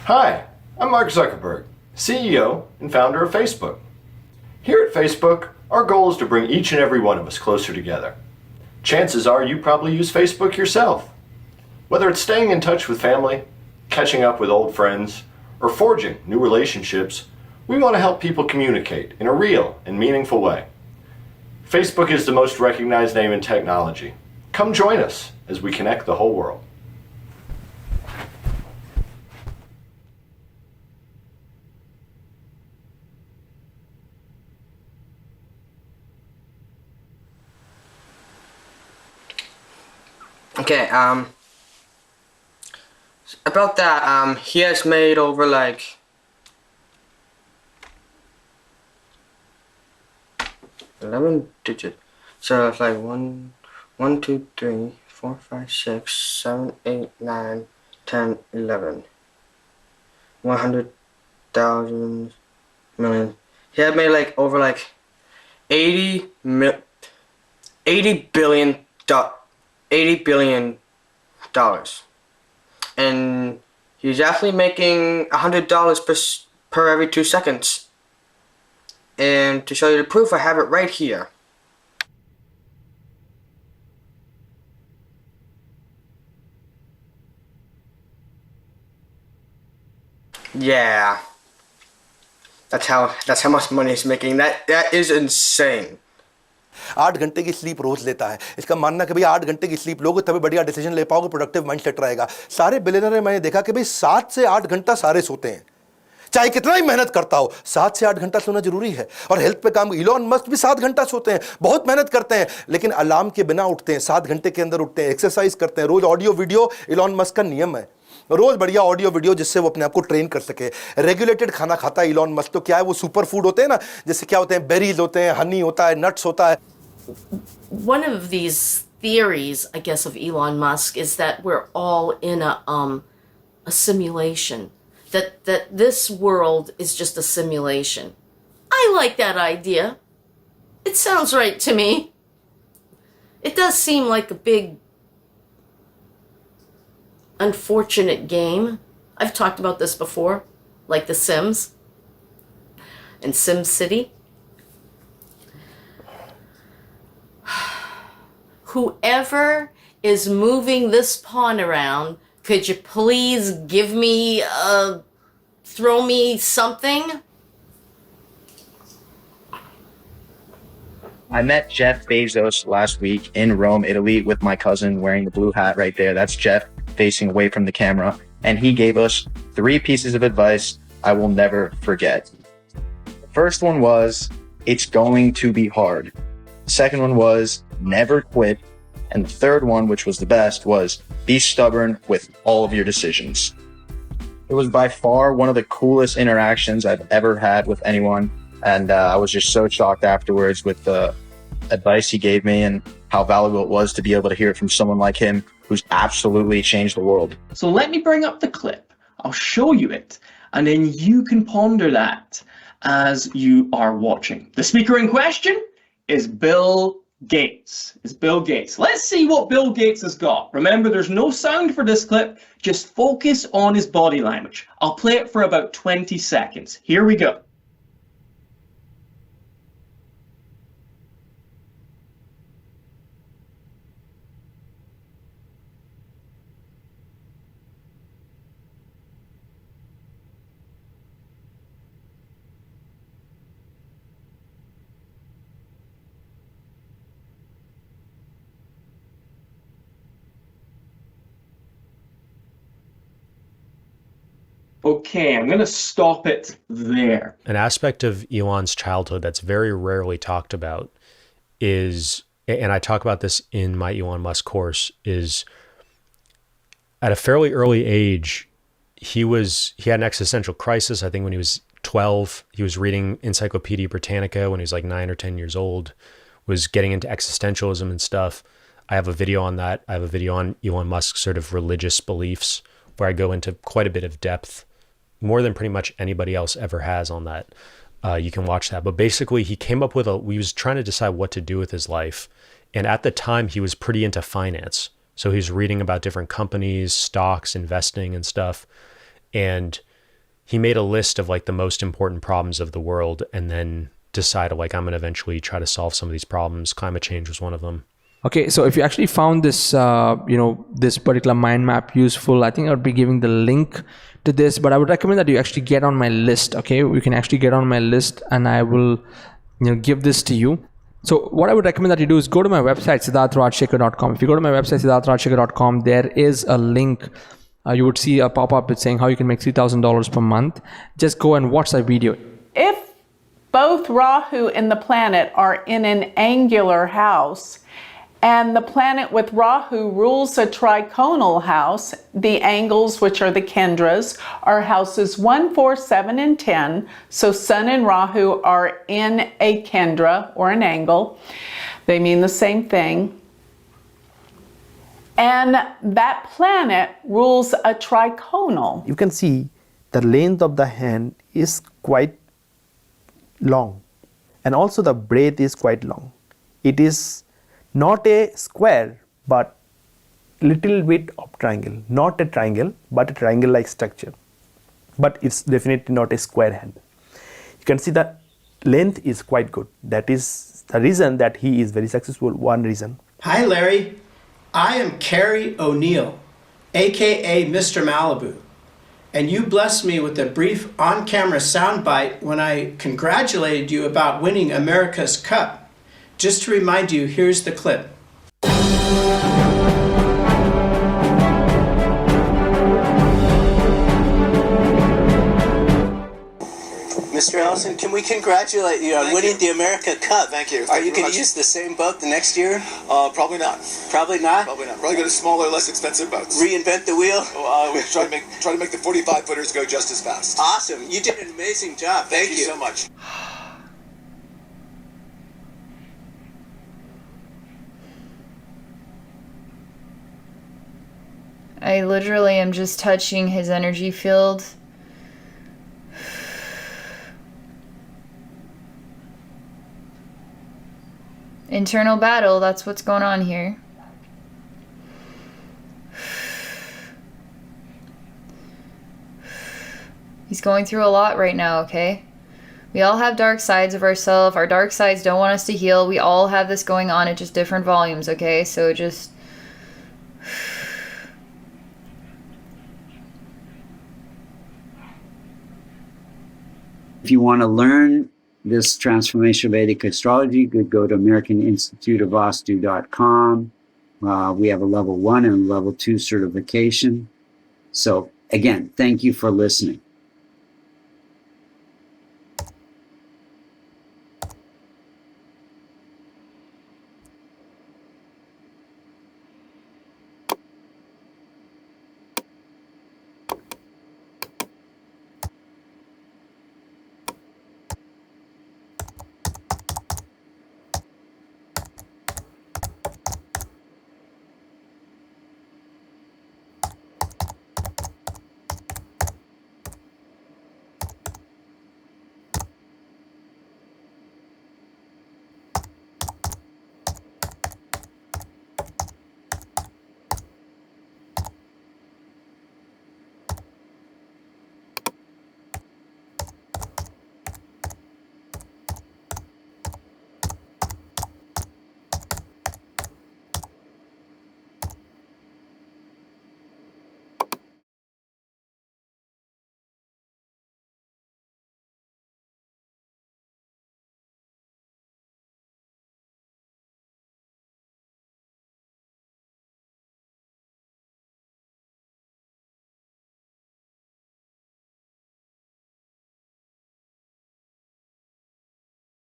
Hi, I'm Mark Zuckerberg, CEO and founder of Facebook. Here at Facebook, our goal is to bring each and every one of us closer together. Chances are you probably use Facebook yourself. Whether it's staying in touch with family, catching up with old friends, or forging new relationships, we want to help people communicate in a real and meaningful way. Facebook is the most recognized name in technology. Come join us as we connect the whole world. Okay, about that, he has made over like 11 digits. So it's like 1, 2, 3, 4, 5, 6, 7, 8, 9, 10, 11. 100,000 million. He had made like over like 80 billion dollars, and he's actually making $100 per every 2 seconds. And to show you the proof, I have it right here. Yeah, that's how much money he's making. That is insane. 8 घंटे की sleep रोज लेता है। इसका मानना है कि भाई 8 घंटे की स्लीप लोगे तभी बढ़िया डिसीजन ले पाओगे, प्रोडक्टिव माइंडसेट रहेगा। सारे बिलियनर मैंने देखा कि भाई 7 से 8 घंटा सारे सोते हैं, चाहे कितना ही मेहनत करता हो। 7 से 8 घंटा सोना जरूरी है। और हेल्थ पे काम, इलॉन मस्क भी 7 घंटा सोते हैं, बहुत मेहनत करते हैं, लेकिन अलार्म के बिना उठते हैं, 7 घंटे के अंदर उठते हैं, एक्सरसाइज करते हैं, रोज ऑडियो वीडियो। इलॉन मस्क का नियम है रोज बढ़िया ऑडियो वीडियो, जिससे वो अपने आप को ट्रेन कर सके। रेगुलेटेड खाना खाता है इलॉन मस्क। तो क्या है, वो सुपर फूड होते हैं ना, जैसे क्या होते हैं, बेरीज होते हैं, हनी होता है, नट्स होता है। One of these theories, I guess, of Elon Musk is that we're all in a simulation. That this world is just a simulation. I like that idea. It sounds right to me. It does seem like a big unfortunate game. I've talked about this before, like The Sims and Sim City. Whoever is moving this pawn around, could you please give me, throw me something? I met Jeff Bezos last week in Rome, Italy, with my cousin wearing the blue hat right there. That's Jeff facing away from the camera. And he gave us 3 pieces of advice I will never forget. The first one was, it's going to be hard. The second one was, never quit. And the third one, which was the best, was be stubborn with all of your decisions. It was by far one of the coolest interactions I've ever had with anyone. And I was just so shocked afterwards with the advice he gave me and how valuable it was to be able to hear it from someone like him who's absolutely changed the world. So let me bring up the clip. I'll show you it. And then you can ponder that as you are watching. The speaker in question is Bill Gates. Let's see what Bill Gates has got. Remember, there's no sound for this clip. Just focus on his body language. I'll play it for about 20 seconds. Here we go. Okay, I'm going to stop it there. An aspect of Elon's childhood that's very rarely talked about is, and I talk about this in my Elon Musk course, is at a fairly early age, he had an existential crisis. I think when he was 12, he was reading Encyclopedia Britannica when he was like 9 or 10 years old, was getting into existentialism and stuff. I have a video on that. I have a video on Elon Musk's sort of religious beliefs where I go into quite a bit of depth, more than pretty much anybody else ever has on that. You can watch that. But basically, he came up with he was trying to decide what to do with his life. And at the time, he was pretty into finance. So he's reading about different companies, stocks, investing and stuff. And he made a list of like the most important problems of the world and then decided like, I'm going to eventually try to solve some of these problems. Climate change was one of them. Okay, so if you actually found this, this particular mind map useful, I think I would be giving the link to this, but I would recommend that you actually get on my list. Okay, you can actually get on my list, and I will, give this to you. So what I would recommend that you do is go to my website, siddharthrajshekhar.com. If you go to my website, siddharthrajshekhar.com, there is a link. You would see a pop-up with saying how you can make $3,000 per month. Just go and watch that video. If both Rahu and the planet are in an angular house, and the planet with Rahu rules a triconal house, the angles, which are the kendras, are houses 1, 4, 7, and 10. So Sun and Rahu are in a kendra, or an angle. They mean the same thing. And that planet rules a triconal. You can see the length of the hand is quite long, and also the breadth is quite long. It is not a square, but little bit of triangle. Not a triangle, but a triangle-like structure. But it's definitely not a square hand. You can see the length is quite good. That is the reason that he is very successful. One reason. Hi, Larry. I am Carrie O'Neill, aka Mr. Malibu. And you blessed me with a brief on-camera soundbite when I congratulated you about winning America's Cup. Just to remind you, here's the clip. Mr. Ellison, can we congratulate you on winning the America Cup? Thank you. Are you going to use the same boat the next year? Probably not. Probably not? Probably not. Probably get a smaller, less expensive boats. Reinvent the wheel? We try to make the 45-footers go just as fast. Awesome. You did an amazing job. Thank you so much. I literally am just touching his energy field. Internal battle, that's what's going on here. He's going through a lot right now, okay? We all have dark sides of ourselves. Our dark sides don't want us to heal. We all have this going on at just different volumes, okay? So just... If you want to learn this transformational Vedic astrology, you could go to AmericanInstituteofVastu.com. We have a level 1 and level 2 certification. So again, thank you for listening.